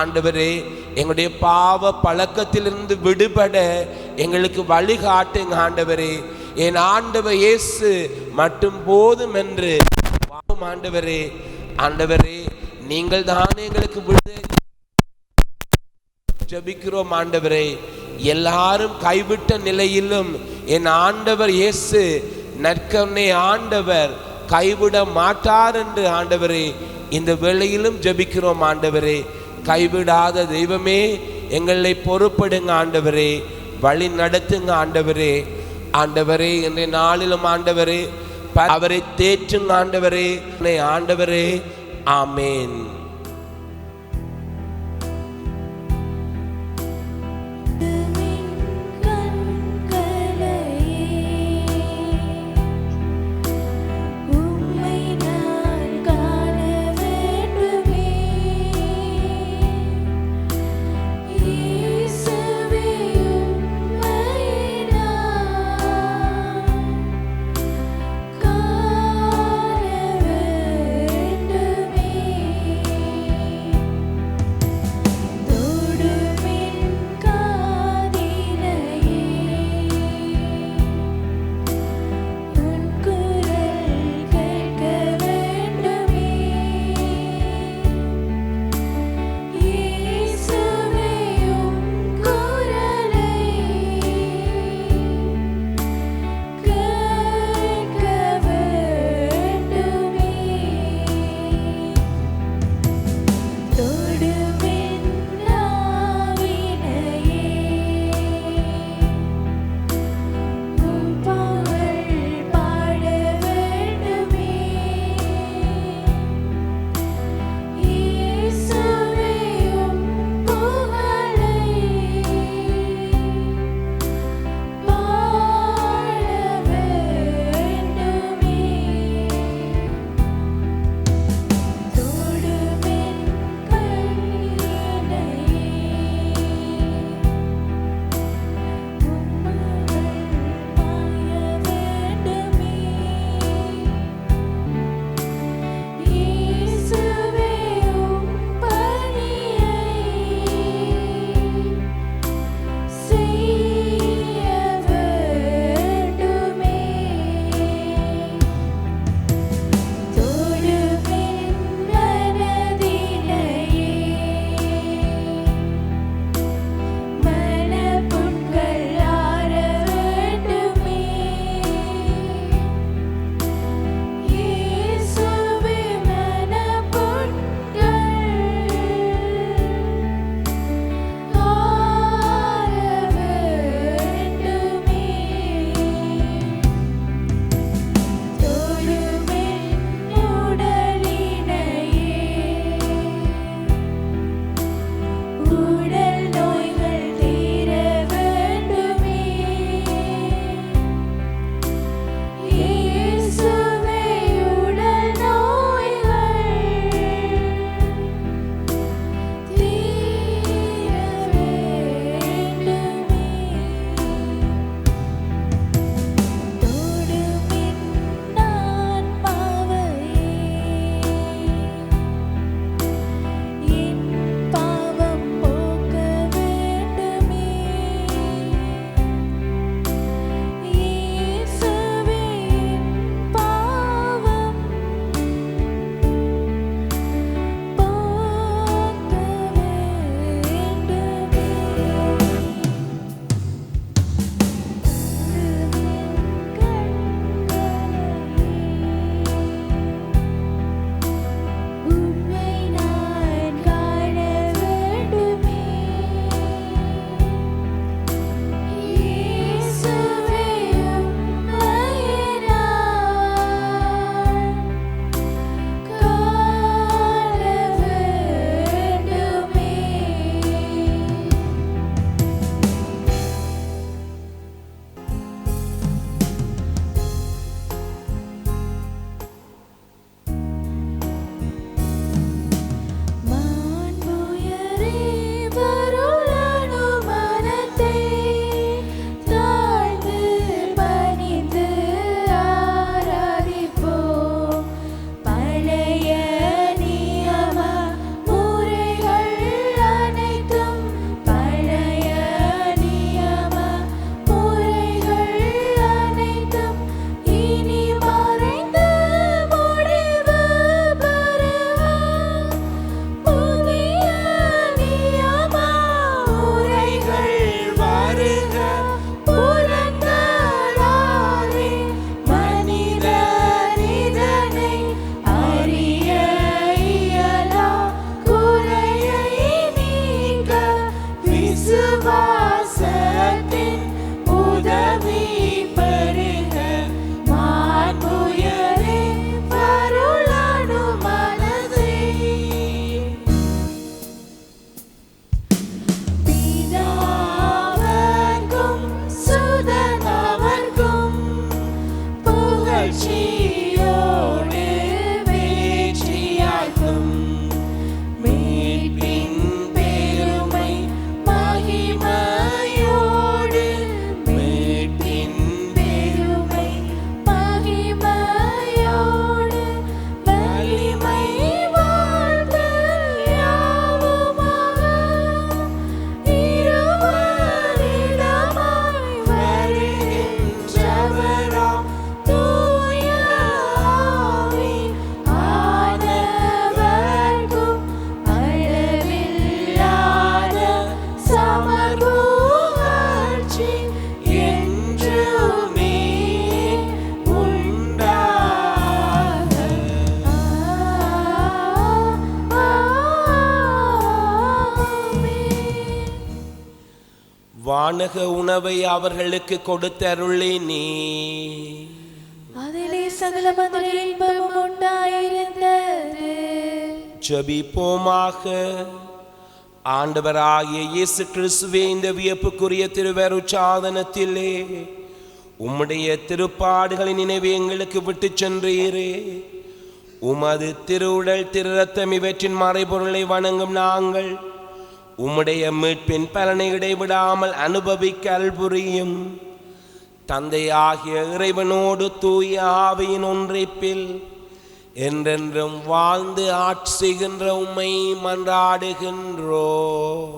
ஆண்டவரே எங்களுடைய பாவ பழக்கத்திலிருந்து விடுபட எங்களுக்கு வழிகாட்டுங்க ஆண்டவரே. என் ஆண்டவர் இயேசு மட்டும் போதும் என்று ஆண்டவரே. ஆண்டவரே நீங்கள் தானே எங்களுக்கு விடுதலை ஜெபிக்கிறோம் ஆண்டவரே. எல்லாரும் கைவிட்ட நிலையிலும் என் ஆண்டவர் இயேசு நற்கருணை ஆண்டவர் கைவிட மாட்டார் என்று ஆண்டவரே இந்த வேளையிலும் ஜெபிக்கிறோம் ஆண்டவரே. கைவிடாத தெய்வமே எங்களை பொறுப்படுங்க ஆண்டவரே, வழி நடத்துங்க ஆண்டவரே. ஆண்டவரே இன்றைய நாளிலும் ஆண்டவரே அவரை தேற்றுங்க ஆண்டவரே. ஆண்டவரே ஆமேன். வானக உணவை அவர்களுக்கு கொடுத்தருளினீ. அதிலே சகல மதுர இன்பமும் உண்டாயிருந்தது. ஜெபிப்போமாக. ஆண்டவராகிய இயேசு கிறிஸ்துவே, இந்த வியப்புக்குரிய திருவருட்சாதனத்திலே உம்முடைய திருப்பாடுகளின் நினைவை எங்களுக்கு விட்டு சென்றீரே. உமது திருவுடல் திரு ரத்தம் இவற்றின் மறைபொருளை வணங்கும் நாங்கள் உம்முடைய மீட்பின் பலனை இடைவிடாமல் அனுபவிக்க அல்புரியும். தந்தையாகிய இறைவனோடு தூய ஆவியின் ஒன்றிப்பில் என்றென்றும் வாழ்ந்து ஆட்சி செய்கின்ற உம்மை மன்றாடுகின்றோம்.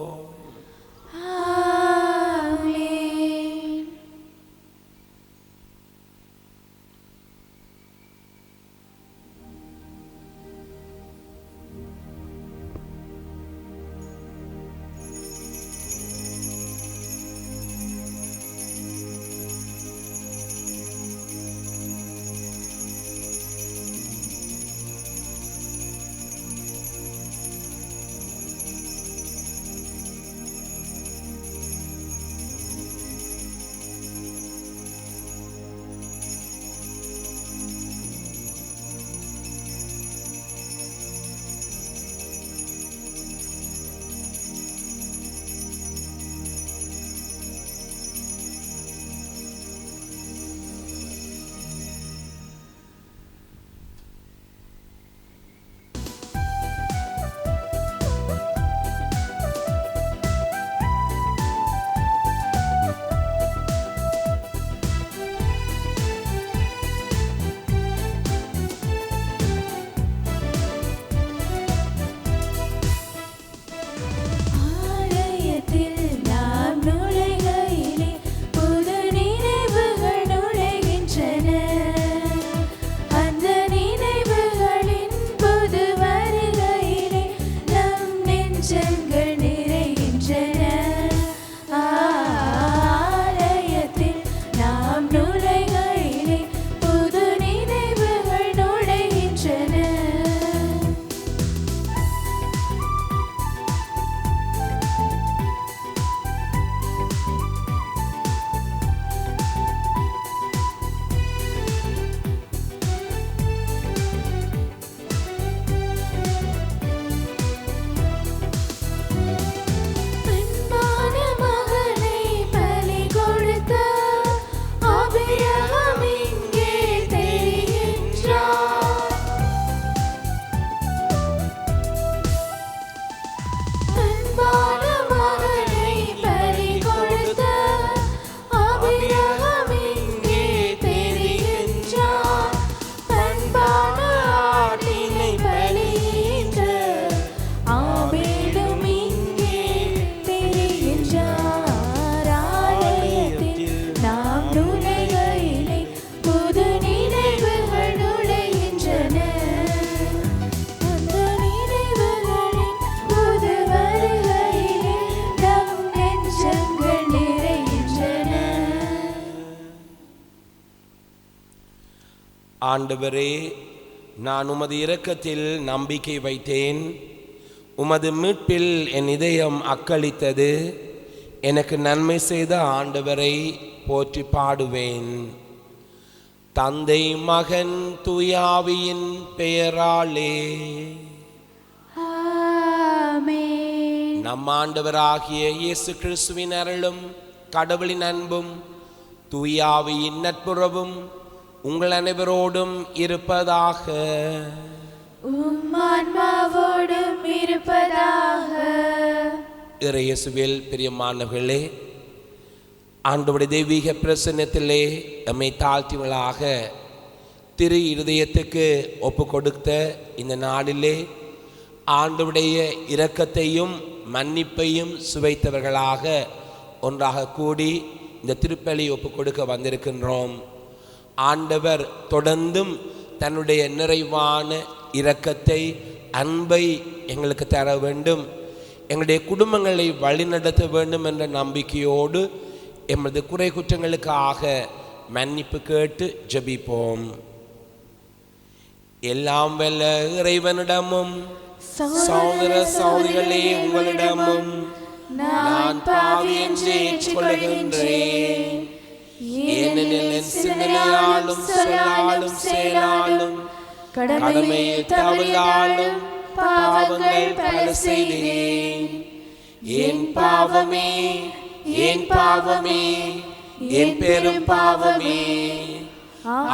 ஆண்டவரே, நான் உமது இரக்கத்தில் நம்பிக்கை வைத்தேன். உமது மீட்பில் என் இதயம் அக்களித்தது. எனக்கு நன்மை செய்த ஆண்டவரை போற்றி பாடுவேன். தந்தை மகன் தூயாவியின் பெயராலே ஆமென். நம் ஆண்டவராகிய இயேசு கிறிஸ்துவின் அருளும் கடவுளின் அன்பும் தூயாவியின் நட்புறவும் உங்கள் அனைவரோடும் இருப்பதாக. உம் ஆன்மாவோடும் இருப்பதாக. இயேசுவில் பிரியமானவர்களே, ஆண்டவருடைய தெய்வீக பிரசன்னத்திலே நம்மை தாழ்த்தியவர்களாக திரு இருதயத்துக்கு ஒப்பு கொடுத்த இந்த நாளிலே ஆண்டவருடைய இரக்கத்தையும் மன்னிப்பையும் சுவைத்தவர்களாக ஒன்றாக கூடி இந்த திருப்பலி ஒப்பு கொடுக்க வந்திருக்கின்றோம். ஆண்டவர் தொடர்ந்தும் தன்னுடைய நிறைவான இரக்கத்தை அன்பை எங்களுக்கு தர வேண்டும், எங்களுடைய குடும்பங்களை வழிநடத்த வேண்டும் என்ற நம்பிக்கையோடு எமது குறை குற்றங்களுக்காக மன்னிப்பு கேட்டு ஜெபிப்போம். எல்லாம் வல்ல இறைவனிடமும் சகோதர சகோதரிகளே உங்களிடமும் நான் பாவி என்று ஏற்றுக்கொள்கின்றேன். ஏனெனில் என் சிந்தனையாலும் சொல்லாலும் செயலாலும் கடமையை தவறினாலும் பாவங்கள் பல செய்தேன். என் பாவமே, என் பாவமே, என் பெரும் பாவமே.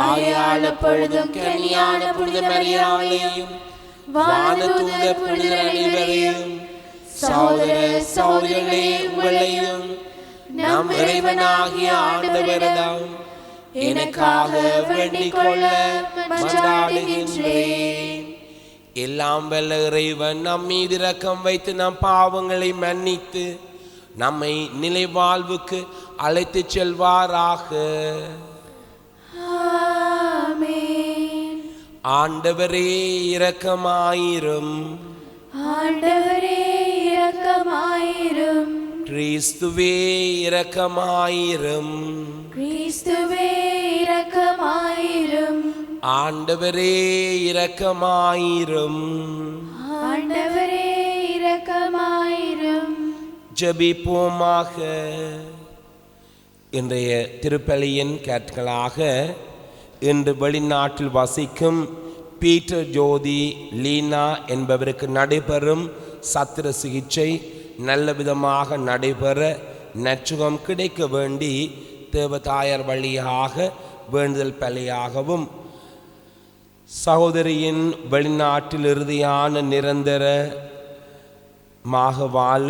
ஆகையால் எப்பொழுதும் கன்னியான புனித மரியாதையும் வானதூதர் புனிதர் அனைவரையும் சகோதர சகோதரிகளே உங்களையும் நம் இறைவனாகிய ஆண்டவரிடம் எனக்காக வேண்டிக் கொள்ள மன்றாடுகின்றேன். எல்லாம் வல்ல இறைவன் நம் மீது இரக்கம் வைத்து நம் பாவங்களை மன்னித்து நம்மை நிலை வாழ்வுக்கு அழைத்து செல்வாராக. ஆமென். ஆண்டவரே இரக்கமாயிரும். ஆண்டவரே இரக்கமாயிரும். கிறிஸ்துவே இரக்கமாயிரும். கிறிஸ்துவே இரக்கமாயிரும். ஆண்டவரே இரக்கமாயிரும். ஆண்டவரே இரக்கமாயிரும். ஜெபிப்போமாக. இன்றைய திருப்பலியின் கேட்களாக இன்று வெளிநாட்டில் வசிக்கும் பீட்டர் ஜோதி லீனா என்பவருக்கு நடைபெறும் சத்திர சிகிச்சை நல்ல விதமாக நடைபெற நற்சுகம் கிடைக்க வேண்டி தேவதாயர் வழியாக வேண்டுதல் பலியாகவும், சகோதரியின் வெளிநாட்டில் இறுதியான நிரந்தரமாக வாழ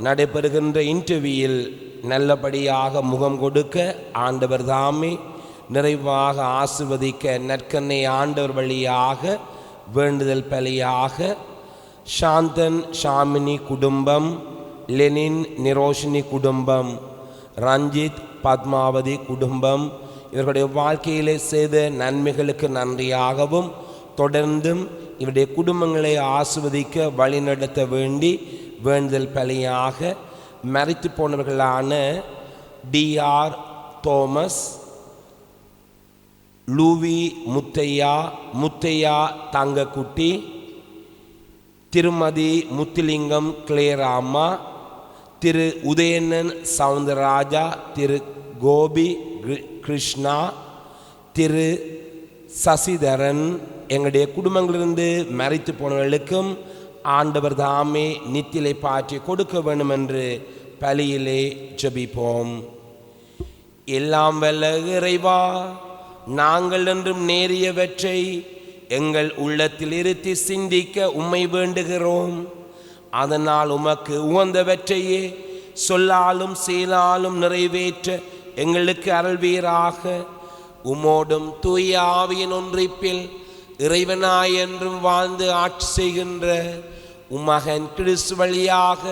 நடைபெறுகின்ற இன்டர்வியூவில் நல்லபடியாக முகம் கொடுக்க ஆண்டவர் தாமே நிறைவாக ஆசிர்வதிக்க நற்கன்னை ஆண்டவர் வழியாக வேண்டுதல் பலியாக சாந்தன் ஷாமினி குடும்பம், லெனின் நிரோஷினி குடும்பம், ரஞ்சித் பத்மாவதி குடும்பம் இவர்களுடைய வாழ்க்கையிலே செய்த நன்மைகளுக்கு நன்றியாகவும் தொடர்ந்தும் இவருடைய குடும்பங்களை ஆசிர்வதிக்க வழிநடத்த வேண்டி வேண்டுதல் பலியாக மரித்து போனவர்களான டிஆர் தோமஸ், லூவி முத்தையா, முத்தையா தங்கக்குட்டி, திருமதி முத்துலிங்கம் கிளேராமா, திரு உதயணன் சவுந்தரராஜா, திரு கோபி கிருஷ்ணா, திரு சசிதரன் எங்களுடைய குடும்பங்களிலிருந்து மரித்து போனவர்களுக்கும் ஆண்டவர் தாமே நித்திலை பாற்றி கொடுக்க வேண்டும் என்று பலியிலே ஜெபிப்போம். எல்லாம் வல்ல இறைவா, நாங்கள் என்றும் நேரியவற்றை எங்கள் உள்ளத்தில் இருத்தி சிந்திக்க உம்மை வேண்டுகிறோம். அதனால் உமக்கு உகந்தவற்றையே சொல்லாலும் செயலாலும் நிறைவேற்ற எங்களுக்கு அருள்வீராக. உமோடும் தூய ஆவியின் ஒன்றிப்பில் இறைவனாய் என்றும் வாழ்ந்து ஆட்சி செய்கின்ற உமகன் கிறிஸ்து வழியாக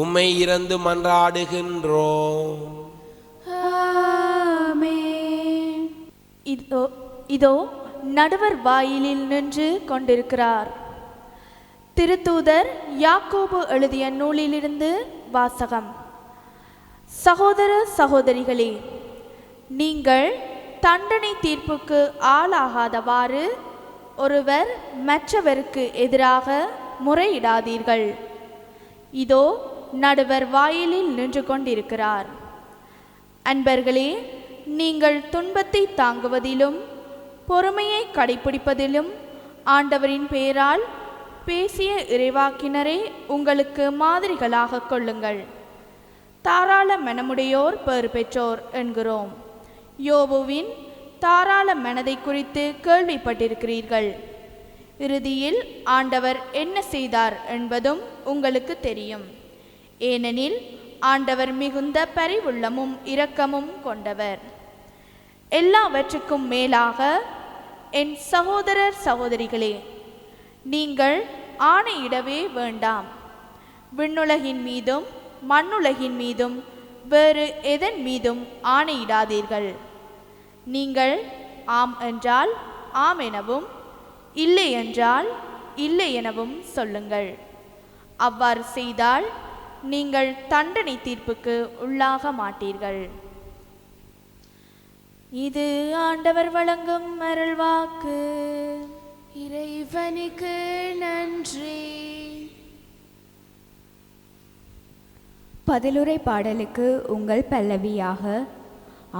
உம்மை இறந்து மன்றாடுகின்றோம். ஆமென். இதோ நடுவர் வாயிலில் நின்று கொண்டிருக்கிறார். திருத்தூதர் யாக்கோபு எழுதிய நூலிலிருந்து வாசகம். சகோதர சகோதரிகளே, நீங்கள் தண்டனை தீர்ப்புக்கு ஆளாகாதவாறு ஒருவர் மற்றவருக்கு எதிராக முறையிடாதீர்கள். இதோ நடுவர் வாயிலில் நின்று கொண்டிருக்கிறார். அன்பர்களே, நீங்கள் துன்பத்தை தாங்குவதிலும் பொறுமையை கடைப்பிடிப்பதிலும் ஆண்டவரின் பெயரால் பேசிய இறைவாக்கினரை உங்களுக்கு மாதிரிகளாக கொள்ளுங்கள். தாராள மனமுடையோர் பேறு பெற்றோர் என்கிறோம். யோபுவின் தாராள மனதை குறித்து கேள்விப்பட்டிருக்கிறீர்கள். இறுதியில் ஆண்டவர் என்ன செய்தார் என்பதும் உங்களுக்கு தெரியும். ஏனெனில் ஆண்டவர் மிகுந்த பரிவுள்ளமும் இரக்கமும் கொண்டவர். எல்லாவற்றுக்கும் மேலாக என் சகோதரர் சகோதரிகளே, நீங்கள் ஆணையிடவே வேண்டாம். விண்ணுலகின் மீதும் மண்ணுலகின் மீதும் வேறு எதன் மீதும் ஆணையிடாதீர்கள். நீங்கள் ஆம் என்றால் ஆம் எனவும் இல்லை என்றால் இல்லை எனவும் சொல்லுங்கள். அவ்வாறு செய்தால் நீங்கள் தண்டனை தீர்ப்புக்கு உள்ளாக மாட்டீர்கள். இது ஆண்டவர் வழங்கும் அருள்வாக்கு. இறைவனுக்கு நன்றி. பதிலுரை பாடலுக்கு உங்கள் பல்லவியாக,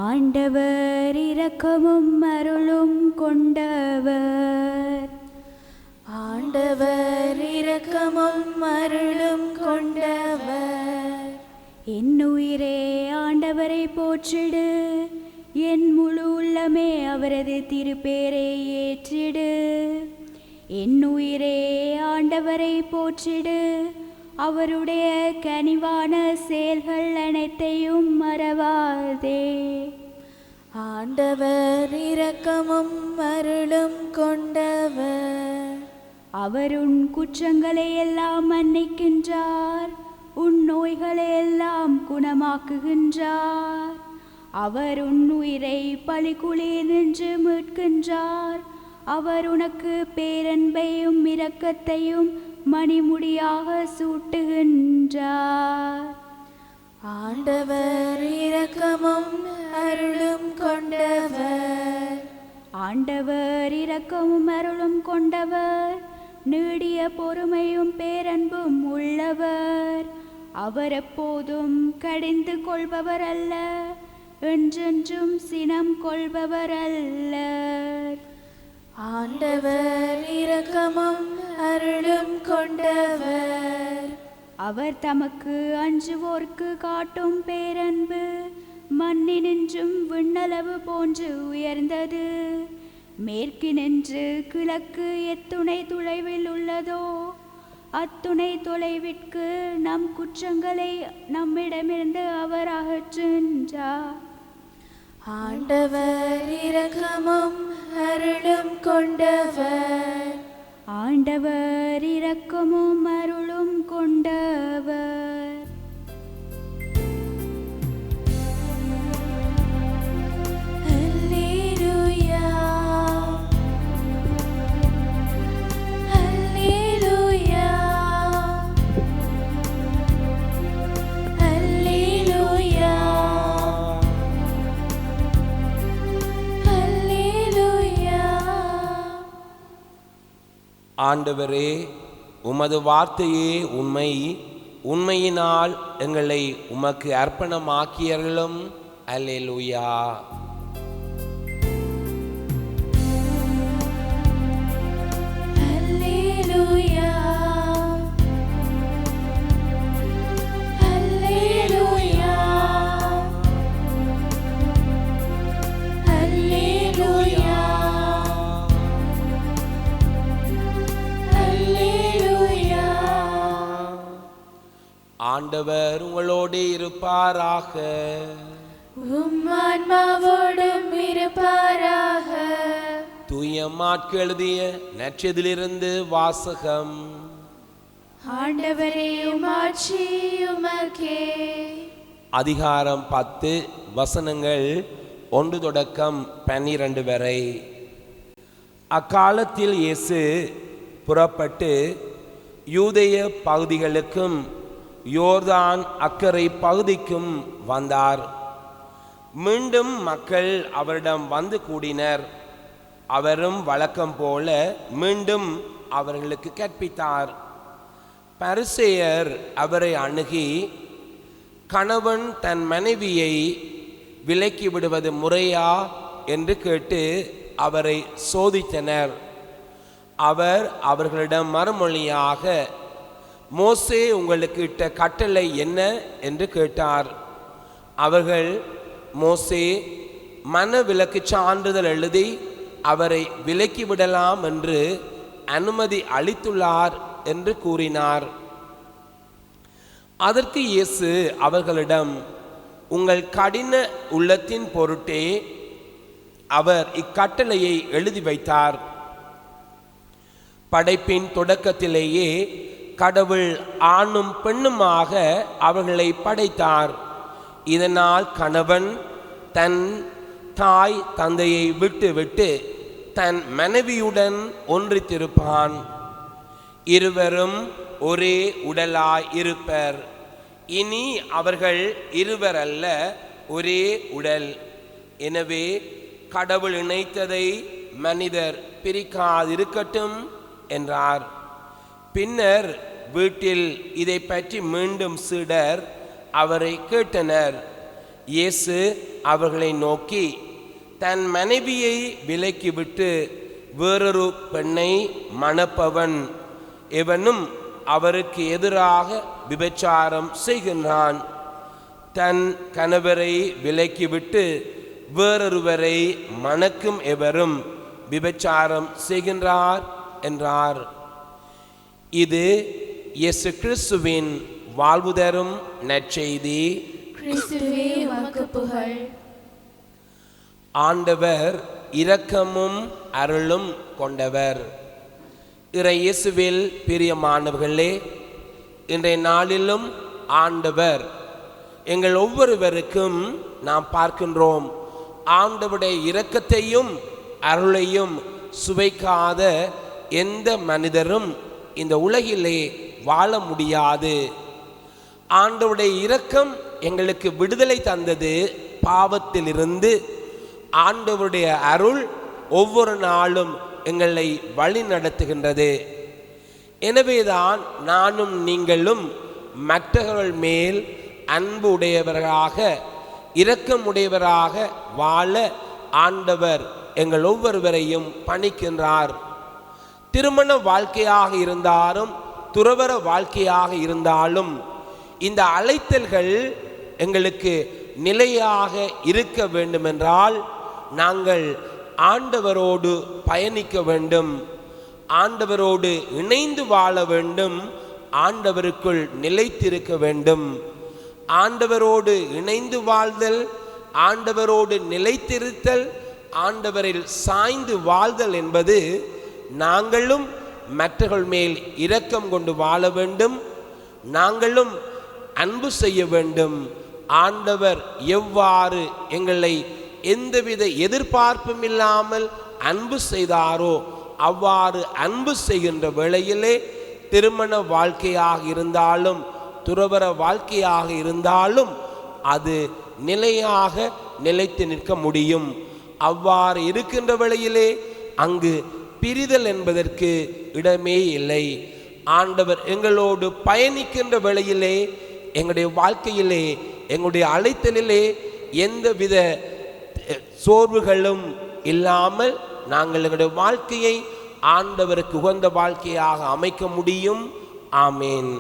ஆண்டவர் இரக்கமும் அருளும் கொண்டவர். ஆண்டவர் இரக்கமும் அருளும் கொண்டவர். என் உயிரே ஆண்டவரை போற்றிடு, என் முழு உள்ளமே அவரது திருப்பேரை ஏற்றிடு. என் உயிரே ஆண்டவரை போற்றிடு, அவருடைய கனிவான செயல்கள் அனைத்தையும் மறவாதே. ஆண்டவர் இரக்கமும் அருளும் கொண்டவர். அவர் உன் குற்றங்களை எல்லாம் மன்னிக்கின்றார், உன் நோய்களை எல்லாம் குணமாக்குகின்றார். அவர் உன் உயிரை பழிக்குழியில் நின்று மீட்கின்றார். அவர் உனக்கு பேரன்பையும் இரக்கத்தையும் மணிமுடியாக சூட்டுகின்றார். ஆண்டவர் இரக்கமும் அருளும் கொண்டவர். ஆண்டவர் இரக்கமும் அருளும் கொண்டவர், நீடிய பொறுமையும் பேரன்பும் உள்ளவர். அவர் எப்போதும் கடிந்து கொள்பவர் அல்ல, என்றென்றும் சினம் கொள்பவர் அல்லர். ஆண்டவர் இரக்கமும் அருளும் கொண்டவர். அவர் தமக்கு அஞ்சுவோர்க்கு காட்டும் பேரன்பு மண்ணினின்றும் விண்ணளவு போன்று உயர்ந்தது. மேற்கினின்று கிழக்கு எத்துணை தொலைவில் உள்ளதோ, அத்துணை தொலைவிற்கு நம் குற்றங்களை நம்மிடமிருந்து அவர் அகற்றுகின்றார். ஆண்டவர் இரக்கமும் அருளும் கொண்டவர். ஆண்டவர் இரக்கமும் அருளும் கொண்டவர். அல்லேலூயா, அல்லேலூயா, அல்லேலூயா, அல்லேலூயா. ஆண்டவரே, உமது வார்த்தையே உண்மை. உண்மையினால் எங்களை உமக்கு அர்ப்பணமாக்கியர்களும். அல்லேலூயா. அல்லேலூயா, அல்லேலூயா, அல்லேலூயா, அல்லேலூயா. ஆண்டவர் உங்களோடு இருப்பாராக. உம் ஆன்மாவோடும் இருப்பாராக. தூய மாற்கு எழுதிய நற்செய்தியிலிருந்து வாசகம். ஆண்டவரே, உமாட்சி உமக்கே. அதிகாரம் 10, வசனங்கள் 1 தொடக்கம் 12 வரை. அக்காலத்தில் இயேசு புறப்பட்டு யூதேய பகுதிகளுக்கும் யோர்தான் அக்கரை பகுதிக்கும் வந்தார். மீண்டும் மக்கள் அவரிடம் வந்து கூடினர். அவரும் வழக்கம் போல மீண்டும் அவர்களுக்கு கற்பித்தார். பரிசேயர் அவரை அணுகி, கணவன் தன் மனைவியை விலக்கி விடுவது முறையா என்று கேட்டு அவரை சோதித்தனர். அவர் அவர்களிடம் மறுமொழியாக, மோசே உங்களுக்கு இட்ட கட்டளை என்ன என்று கேட்டார். அவர்கள், மோசே மனவிலக்கு சான்றிதழ் எழுதி அவரை விலக்கிவிடலாம் என்று அனுமதி அளித்துள்ளார் என்று கூறினார். அதற்கு இயேசு அவர்களிடம், உங்கள் கடின உள்ளத்தின் பொருட்டே அவர் இக்கட்டளையை எழுதி வைத்தார். படைப்பின் தொடக்கத்திலேயே கடவுள் ஆணும் பெண்ணுமாக அவர்களை படைத்தார். இதனால் கணவன் தன் தாய் தந்தையை விட்டு தன் மனைவியுடன் ஒன்றித்திருப்பான். இருவரும் ஒரே உடலாய் இருப்பர். இனி அவர்கள் இருவர் அல்ல, ஒரே உடல். எனவே கடவுள் இணைத்ததை மனிதர் பிரிக்காதிருக்கட்டும் என்றார். பின்னர் வீட்டில் இதை பற்றி மீண்டும் சீடர் அவரை கேட்டனர். இயேசு அவர்களை நோக்கி, தன் மனைவியை விலக்கிவிட்டு வேறொரு பெண்ணை மணப்பவன் எவனும் அவருக்கு எதிராக விபச்சாரம் செய்கின்றான். தன் கணவரை விலக்கிவிட்டு வேறொருவரை மணக்கும் எவரும் விபச்சாரம் செய்கின்றார் என்றார். இது இயேசு கிறிஸ்துவின் வாழ்வு தரும் நற்செய்தி. கிறிஸ்துவே உமக்கு புகழ். ஆண்டவர் இரக்கமும் அருளும் கொண்டவர். இறை இயேசுவில் பிரியமானவர்களே, இன்றைய நாளிலும் ஆண்டவர் எங்கள் ஒவ்வொருவருக்கும் நாம் பார்க்கின்றோம், ஆண்டவருடைய இரக்கத்தையும் அருளையும் சுவைக்காத எந்த மனிதரும் இந்த உலகிலே வாழ முடியாது. ஆண்டவருடைய இரக்கம் எங்களுக்கு விடுதலை தந்தது பாவத்திலிருந்து. ஆண்டவருடைய அருள் ஒவ்வொரு நாளும் எங்களை வழி நடத்துகின்றது. எனவேதான் நானும் நீங்களும் மற்றவர்கள் மேல் அன்பு உடையவராக, இரக்கமுடையவராக வாழ ஆண்டவர் எங்கள் ஒவ்வொருவரையும் பணிக்கின்றார். திருமண வாழ்க்கையாக இருந்தாலும் துறவற வாழ்க்கையாக இருந்தாலும் இந்த அழைத்தல்கள் எங்களுக்கு நிலையாக இருக்க வேண்டுமென்றால் நாங்கள் ஆண்டவரோடு பயணிக்க வேண்டும், ஆண்டவரோடு இணைந்து வாழ வேண்டும், ஆண்டவருக்குள் நிலைத்திருக்க வேண்டும். ஆண்டவரோடு இணைந்து வாழ்தல், ஆண்டவரோடு நிலைத்திருத்தல், ஆண்டவரில் சாய்ந்து வாழ்தல் என்பது நாங்களும் மற்றவர்கள் மேல் இரக்கம் கொண்டு வாழ வேண்டும், நாங்களும் அன்பு செய்ய வேண்டும். ஆண்டவர் எவ்வாறு எங்களை எந்தவித எதிர்பார்ப்பும் இல்லாமல் அன்பு செய்தாரோ அவ்வாறு அன்பு செய்கின்ற வேளையிலே திருமண வாழ்க்கையாக இருந்தாலும் துறவற வாழ்க்கையாக இருந்தாலும் அது நிலையாக நிலைத்து நிற்க முடியும். அவ்வாறு இருக்கின்ற வேளையிலே அங்கு பிரிதல் என்பதற்கு இடமே இல்லை. ஆண்டவர் எங்களோடு பயணிக்கின்ற வேளையிலே எங்களுடைய வாழ்க்கையிலே எங்களுடைய அழைத்தலிலே எந்தவித சோர்வுகளும் இல்லாமல் நாங்கள் எங்களுடைய வாழ்க்கையை ஆண்டவருக்கு உகந்த வாழ்க்கையாக அமைக்க முடியும். ஆமேன்.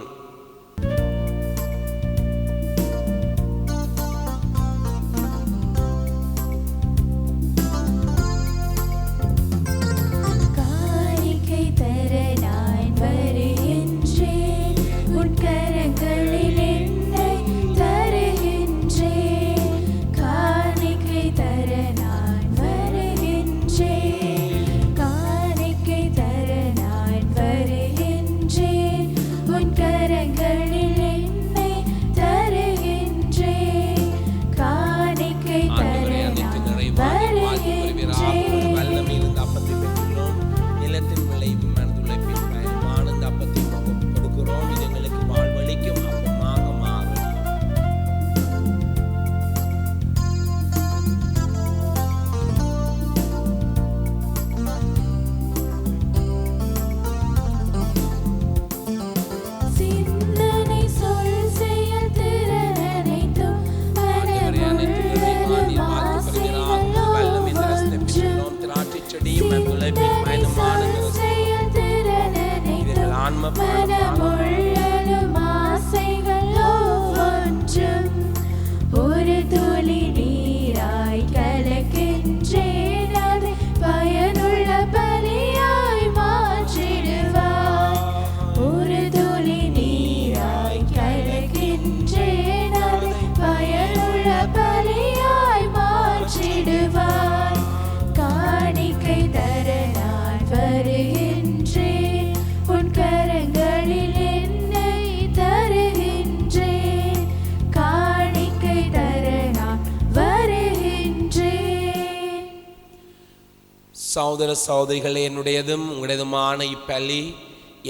சகோதர சகோதரிகளே, என்னுடையதும் உங்களுடையதுமான இப்பள்ளி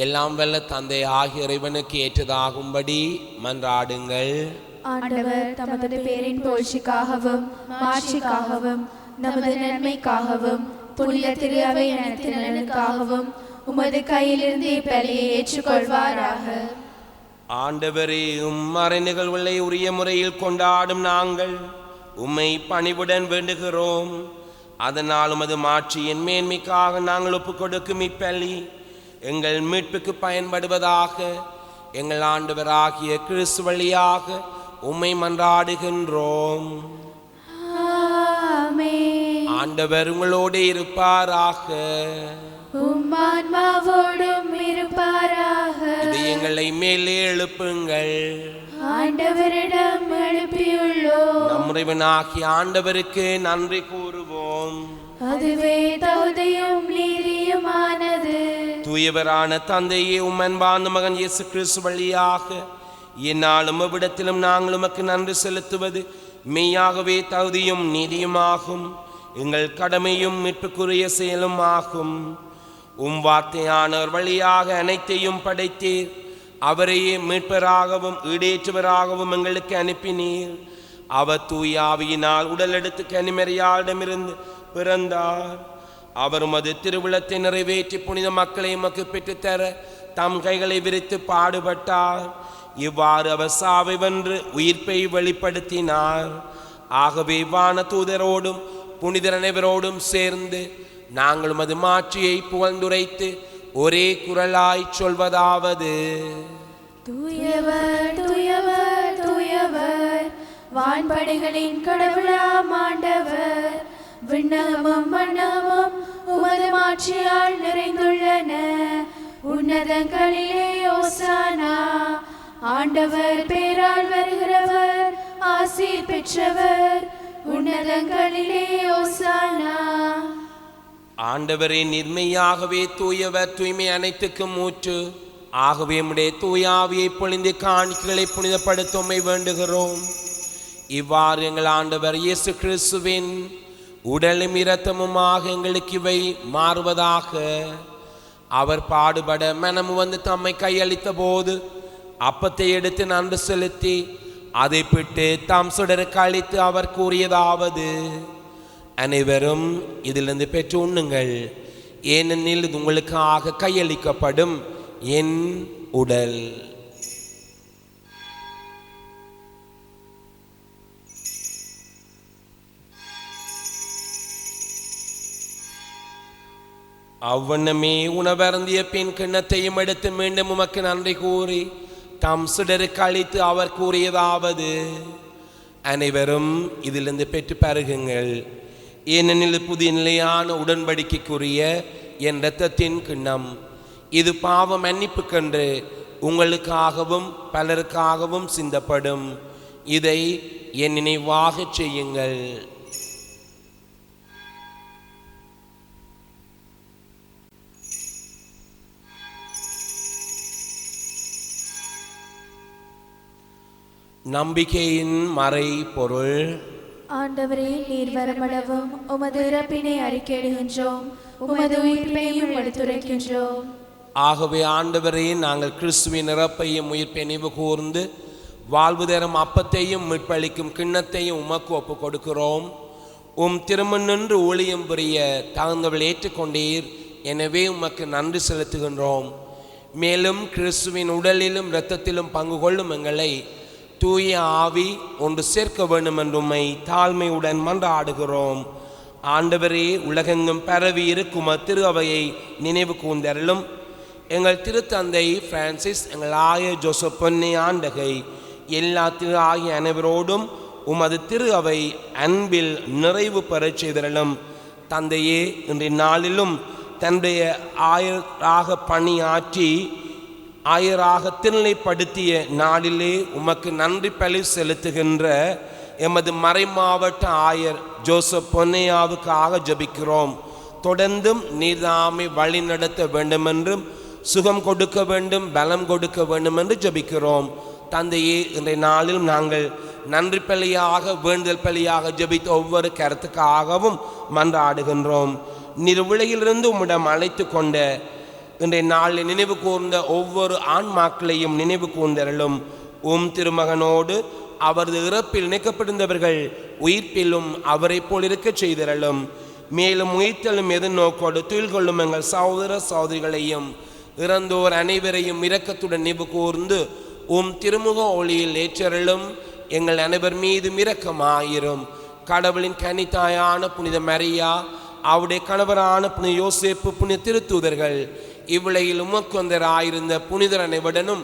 எல்லாம் வல்ல தந்தை ஆகிய இறைவனுக்கு ஏற்றதாகும்படி மன்றாடுங்கள். ஆண்டவர் தமது பேரின் புகழ்ச்சிக்காகவும் மாட்சிக்காகவும் நமது நன்மைக்காகவும் புனித திரு அவை அனைத்தின் நலனுக்காகவும் உமது கையிலிருந்து இப்பலியை ஏற்றுக்கொள்வாராக. ஆண்டவரே, மறை நிகழ்வுகளை உரிய முறையில் கொண்டாடும் நாங்கள் உம்மை பணிவுடன் வேண்டுகிறோம். அதனால் உமது மாட்சியின் மேன்மைக்காக நாங்கள் ஒப்புக் கொடுக்கும் இப்பலி எங்கள் மீட்புக்கு பயன்படுவதாக எங்கள் ஆண்டவராகிய கிறிஸ்து வழியாக உம்மை மன்றாடுகின்றோம். ஆமென். ஆண்டவர் உங்களோடு இருப்பாராக. உம்மான்மாவோடும் இருப்பாராக. இதயங்களை மேலே எழுப்புங்கள். ஆண்டவரிடம் எழுப்பியுள்ளோம். நம் இறைவனாகிய ஆண்டவருக்கு நன்றி கூறுவோம். அதுவே தகுதியும் நீதியுமானது. தூயவரான தந்தையே, உம் அன்பான மகன் இயேசு கிறிஸ்து வழியாக என்னாலும் எவ்விடத்திலும் நாங்கள் உமக்கு நன்றி செலுத்துவது மெய்யாகவே தகுதியும் நீதியுமாகும். எங்கள் கடமையும் மீட்புக்குரிய செயலும் ஆகும். உம் வார்த்தையானவர் வழியாக அனைத்தையும் படைத்தீர். அவரையே மீட்பராகவும் ஈடேற்றுவராகவும் எங்களுக்கு அனுப்பினீர். அவர் தூய ஆவியினால் உடல் எடுத்து கனிமறியாளிடமிருந்து பிறந்தார். அவர் உமது திருவிழத்தை நிறைவேற்றி புனித மக்களை உமக்கு பெற்றுத்தர தம் கைகளை விரித்து பாடுபட்டார். இவ்வாறு அவர் சாவை வென்று உயிர்ப்பை வெளிப்படுத்தினார். ஆகவே வான தூதரோடும் புனிதர் அனைவரோடும் சேர்ந்து நாங்கள் உமது மாட்சியை புகழ்ந்துரைத்து ஒரே குரலாய் சொல்வதாவது: தூயவர் தூயவர் தூயவர், வான்படைகளின் கடவுளாம் ஆண்டவர். விண்ணகமும் மன்னகமும் உமது மாட்சியால் நிறைந்துள்ளன. உன்னதங்களிலே ஓசானா. ஆண்டவர் பேரால் வருகிறவர் ஆசீர் பெற்றவர். உன்னதங்களிலே ஓசானா. ஆண்டவரே, நிர்மையாகவே தூயவர், தூய்மை அனைத்துக்கும் ஊற்று. ஆகவே உம்முடைய தூயாவியை பொழிந்து காணிக்கைகளை புனிதப்படுத்துமை வேண்டுகிறோம். இவ்வாறு எங்கள் ஆண்டவர் இயேசு கிறிஸ்துவின் உடலும் இரத்தமுமாக எங்களுக்கு இவை மாறுவதாக. அவர் பாடுபட மனமு வந்து தம்மை கையளித்த போது அப்பத்தை எடுத்து நன்றி செலுத்தி அதை பிட்டு தாம் சுடருக்கு அளித்து அவர் கூறியதாவது: அனைவரும் இதிலிருந்து பெற்று உண்ணுங்கள், ஏனெனில் இது உங்களுக்காக கையளிக்கப்படும் என் உடல். அவ்வண்ணமே உணவருந்திய பின் கிண்ணத்தையும் எடுத்து மீண்டும் உமக்கு நன்றி கூறி தம் சுடருக்கு அளித்து அவர் கூறியதாவது: அனைவரும் இதிலிருந்து பெற்று பருகுங்கள், ஏனெனில் புதிய நிலையான உடன்படிக்கைக்குரிய என் இரத்தத்தின் கிண்ணம். இது பாவ மன்னிப்புக்கென்று உங்களுக்காகவும் பலருக்காகவும் சிந்தப்படும். இதை என் நினைவாக செய்யுங்கள். நம்பிக்கையின் மறை பொருள். ஆண்டவரே, நீர் வரமளவும் உமது இறப்பினை அறிக்கையிடுகின்றோம், உமது உயிர்ப்பையும் எடுத்துரைக்கின்றோம். ஆகவே ஆண்டவரே, நாங்கள் கிறிஸ்துவின் இறப்பையும் உயிர்ப்பை நினைவு கூர்ந்து வாழ்வு தரும் அப்பத்தையும் மீட்பளிக்கும் கிண்ணத்தையும் உமக்கு ஒப்பு கொடுக்கிறோம். உம் திருமண் நின்று ஊழியம் புரிய தகுந்தவள் ஏற்றுக்கொண்டீர். எனவே உமக்கு நன்றி செலுத்துகின்றோம். மேலும் கிறிஸ்துவின் உடலிலும் இரத்தத்திலும் பங்கு கொள்ளும் எங்களை தூய ஆவி ஒன்று சேர்க்க வேண்டும் என்று உம்மை தாழ்மையுடன் மன்றாடுகிறோம். ஆண்டவரே, உலகெங்கும் பரவி இருக்கும் திரு அவையை நினைவு கூர்ந்தருளும். எங்கள் திருத்தந்தை பிரான்சிஸ், எங்கள் ஆயர் ஜோசப் பொன்னி ஆண்டகை, எல்லா திரு ஆகிய அனைவரோடும் உமது திரு அவை அன்பில் நிறைவு பெறச் செய்தருளும். தந்தையே, இன்றைய நாளிலும் தன்னுடைய ஆயராக பணியாற்றி ஆயராக திருநிலைப்படுத்திய நாளிலே உமக்கு நன்றி பலி செலுத்துகின்ற எமது மறைமாவட்ட ஆயர் ஜோசப் பொன்னையாவுக்காக ஜபிக்கிறோம். தொடர்ந்தும் நீர்தாமை வழி நடத்த வேண்டுமென்றும் சுகம் கொடுக்க வேண்டும், பலம் கொடுக்க வேண்டும் என்று ஜபிக்கிறோம். தந்தையே, இன்றைய நாளில் நாங்கள் நன்றி பலியாக வேண்டுதல் பலியாக ஜபித்த ஒவ்வொரு கருத்துக்காகவும் மன்றாடுகின்றோம். நிர்விலையிலிருந்து உம்மிடம் அழைத்து கொண்ட இன்றைய நாளில் நினைவு கூர்ந்த ஒவ்வொரு ஆன்மாக்களையும் நினைவு கூர்ந்தருளும். உம் திருமகனோடு அவரது இறப்பில் இணைக்கப்பட்டிருந்தவர்கள் உயிர்ப்பிலும் அவரை போல் இருக்க செய்தருளும். மேலும் உயிர்த்தலும் எதிர்நோக்கோடு துயில் கொள்ளும் எங்கள் சகோதர சகோதரிகளையும் இறந்தோர் அனைவரையும் இரக்கத்துடன் நினைவு கூர்ந்து உம் திருமுக ஒளியில் ஏற்றருளும். எங்கள் அனைவர் மீதும் இரக்கமாயிரும். கடவுளின் கன்னித்தாயான புனித மரியா, அவருடைய கணவரான புனித யோசேப்பு, புனித திருத்தூதர்கள், இவ்வுலகில் உமக்கொந்தராயிருந்த புனிதர் அனைவருடனும்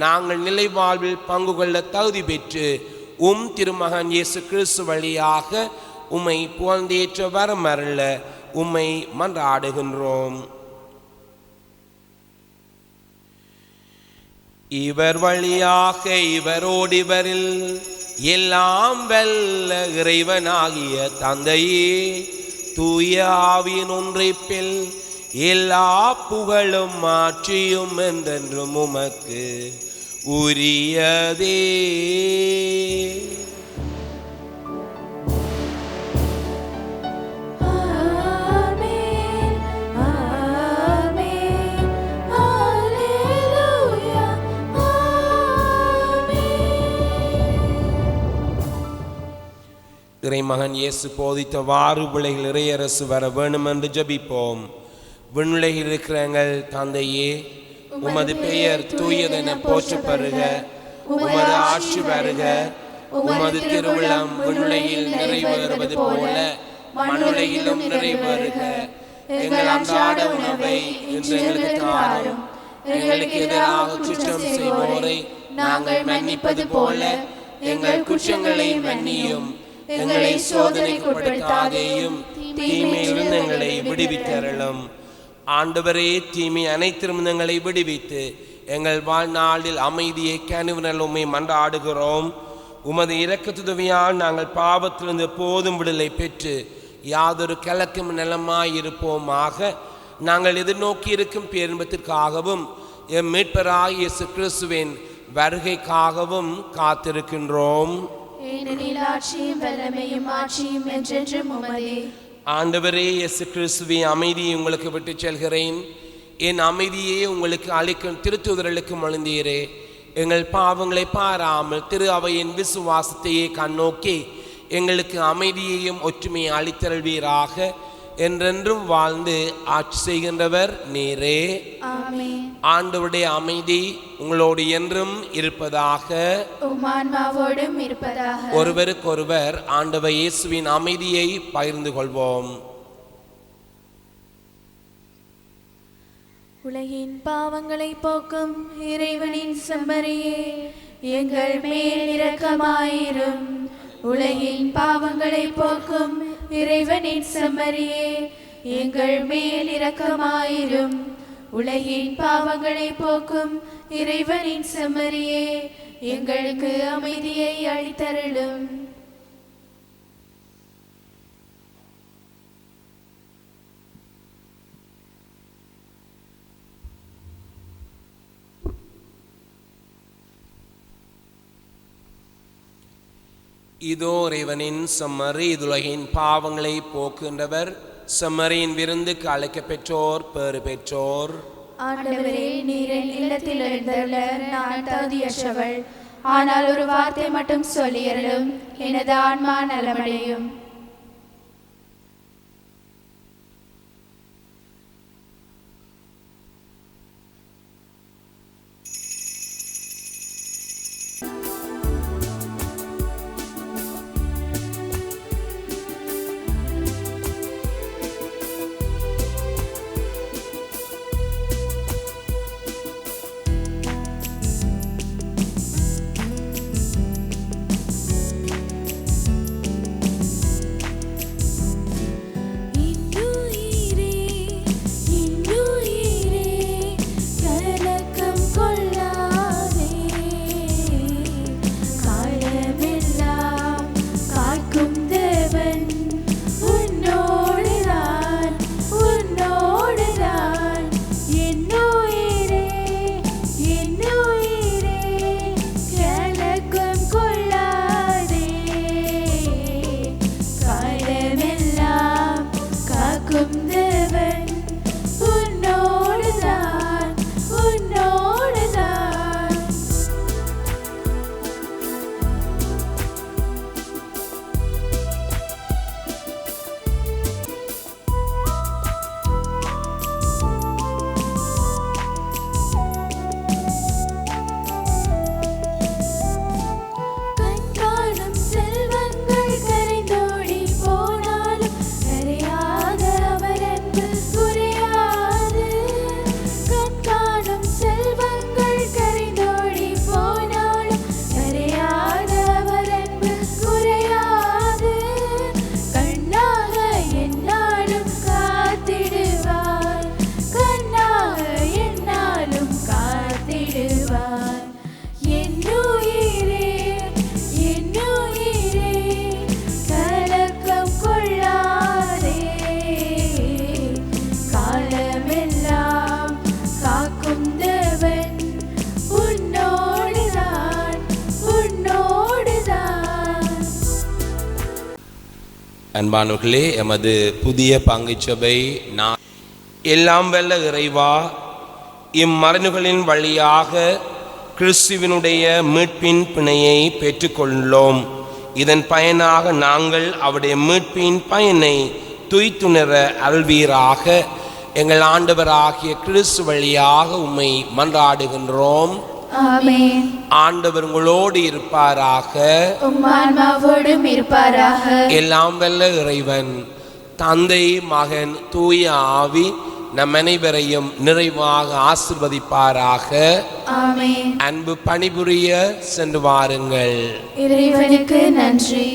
நாங்கள் நிலை வாழ்வில் பங்கு கொள்ள தகுதி பெற்று உம் திருமகன் இயேசு கிறிஸ்து வழியாக உம்மை புகழ்ந்தேற்ற வரமருள உம்மை மன்றாடுகின்றோம். இவர் வழியாக இவரோடு இவரில் எல்லாம் வல்ல இறைவனாகிய தந்தையே, தூய ஆவியின் ஒன்றைப்பில் எல்லா புகழும் மாற்றியும் என்றென்றும் உமக்கு உரியதே. இறைமகன் இயேசு போதித்தவாறு பிள்ளைகள் இறையரசு வர வேண்டும் என்று ஜபிப்போம். விண்ணுலகில் இருக்கிற எங்கள் தந்தையே, உமது பெயர் தூயதென போற்றப்பெறுக. உமது ஆட்சி வருக. உமது திருவுளம் விண்ணுலகில் நிறைவேறுவது போல மண்ணுலகிலும் நிறைவேறுக. எங்கள் அன்றாட உணவை இன்று எங்களுக்கு தாரும். எங்களுக்கு எதிராக குற்றம் செய்வோரை நாங்கள் மன்னிப்பது போல எங்கள் குற்றங்களை மன்னியும். எங்களை சோதனைக்கு உட்படுத்தாதேயும், தீமையிலிருந்து எங்களை விடுவித்தருளும். ஆண்டவரே, தீமை அனைத்திலும் எங்களை விடுவித்து எங்கள் வாழ்நாளில் அமைதியை கனிவுநல் உம்மை மன்றாடுகிறோம். உமது இரக்கத்துதவியால் நாங்கள் பாவத்திலிருந்து போதும் விடுதலை பெற்று யாதொரு கலக்கும் நிலமாயிருப்போமாக. நாங்கள் எதிர்நோக்கி இருக்கும் பேரின்பத்திற்காகவும் எம் மீட்பராகிய இயேசு கிறிஸ்துவின் வருகைக்காகவும் காத்திருக்கின்றோம். ஆண்டவரே, இயேசு கிறிஸ்துவே, அமைதியை உங்களுக்கு விட்டு செல்கிறேன், என் அமைதியை உங்களுக்கு அளிக்கும் திருத்தூதர்களுக்கு அளித்தீரே. எங்கள் பாவங்களை பாராமல் திரு அவையின் விசுவாசத்தையே கண்ணோக்கி எங்களுக்கு அமைதியையும் ஒற்றுமையை அளித்தருள்வீராக. என்றென்றும் வாழ்ந்து ஆட்சி செய்கின்றவர் நீரே. ஆண்டவருடைய அமைதி உங்களோடு என்றும் இருப்பதாக. ஒருவருக்கொருவர் ஆண்டவர் இயேசுவின் அமைதியை பகிர்ந்து கொள்வோம். உலகின் பாவங்களை போக்கும் இறைவனின் செம்மறியே, எங்கள் மேல் இரக்கமாயிரும். உலகின் பாவங்களை போக்கும் இறைவனின் செம்மறியே, எங்கள் மேல் இரக்கமாயிரும். உலகின் பாவங்களை போக்கும் இறைவனின் செம்மறியே, எங்களுக்கு அமைதியை அளித்தருளும். இதோ இறைவனின் செம்மறி, இதுலகின் பாவங்களை போக்குகின்றவர். செம்மறியின் விருந்துக்கு அழைக்க பெற்றோர் பேறு பெற்றோர். ஆண்டவரே, நீர் என் இல்லத்தில் எழுந்தருள நான் தகுதியற்றவள். ஆனால் ஒரு வார்த்தை மட்டும் சொல்லியருளும், எனது ஆன்மா நலமடையும். அன்பானவர்களே, எமது புதிய பங்குச்சபை எல்லாம் வல்ல இறைவா, இம்மரணுகளின் வழியாக கிறிஸ்துவினுடைய மீட்பின் பிணையை பெற்றுக்கொள்ளோம். இதன் பயனாக நாங்கள் அவருடைய மீட்பின் பயனை துய்த்துணர அல்வீராக. எங்கள் ஆண்டவராகிய கிறிஸ்து வழியாக உம்மை மன்றாடுகின்றோம். ஆமென். ஆண்டவர் உங்களோடு இருப்பாராக, உம் ஆன்மாவோடும் இருப்பாராக. எல்லாம் வல்ல இறைவன் தந்தை, மகன், தூய ஆவி நம் அனைவரையும் நிறைவாக ஆசிர்வதிப்பாராக. ஆமென். அன்பு பணிபுரிய சென்று வாருங்கள். இறைவனுக்கு நன்றி.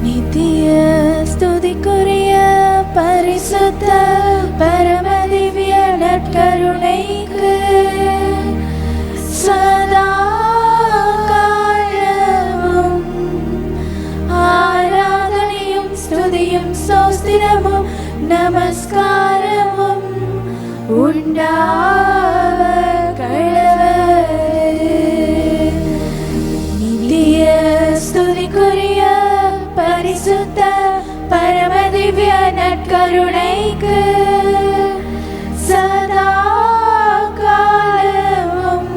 நித்திய ஸ்துதிக்குரிய பரிசுத்த பரமதிவ்ய நற்கருணைக்கு சதா காலமும் ஆராதனையும் ஸ்துதியும் ஸ்தோத்திரமும் நமஸ்காரமும் உண்டாவ கடவது. நித்திய ஸ்துதிக்குரிய பரிசுத்த பரமதிவ்ய நற்கருணைக்கு சதா காலமும்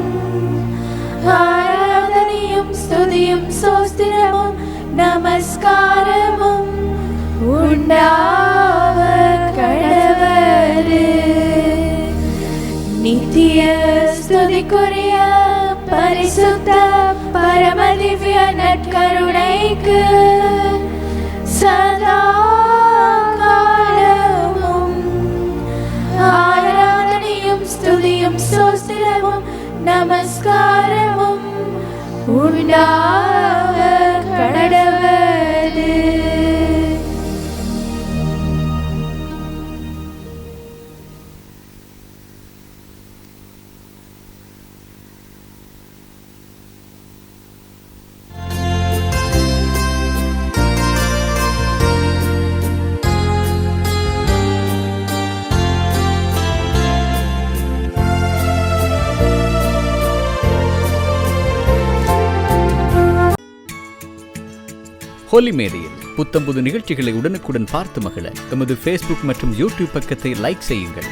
ஆராதனையும் ஸ்துதியும் ஸ்தோத்திரமும் நமஸ்காரமும் உண்டாவ கடவது. நித்திய ஸ்துதிக்குரிய பரிசுத்த பரமதிவ்ய நற்கருணைக்கு சதா காலமும் ஆராதனையும் ஸ்துதியும் ஸ்தோத்திரமும் நமஸ்காரமும் உண்டாவ கடவது. ஹோலி மேடையில் புத்தம்புது நிகழ்ச்சிகளை உடனுக்குடன் பார்த்து மகிழ எமது ஃபேஸ்புக் மற்றும் யூடியூப் பக்கத்தை லைக் செய்யுங்கள்.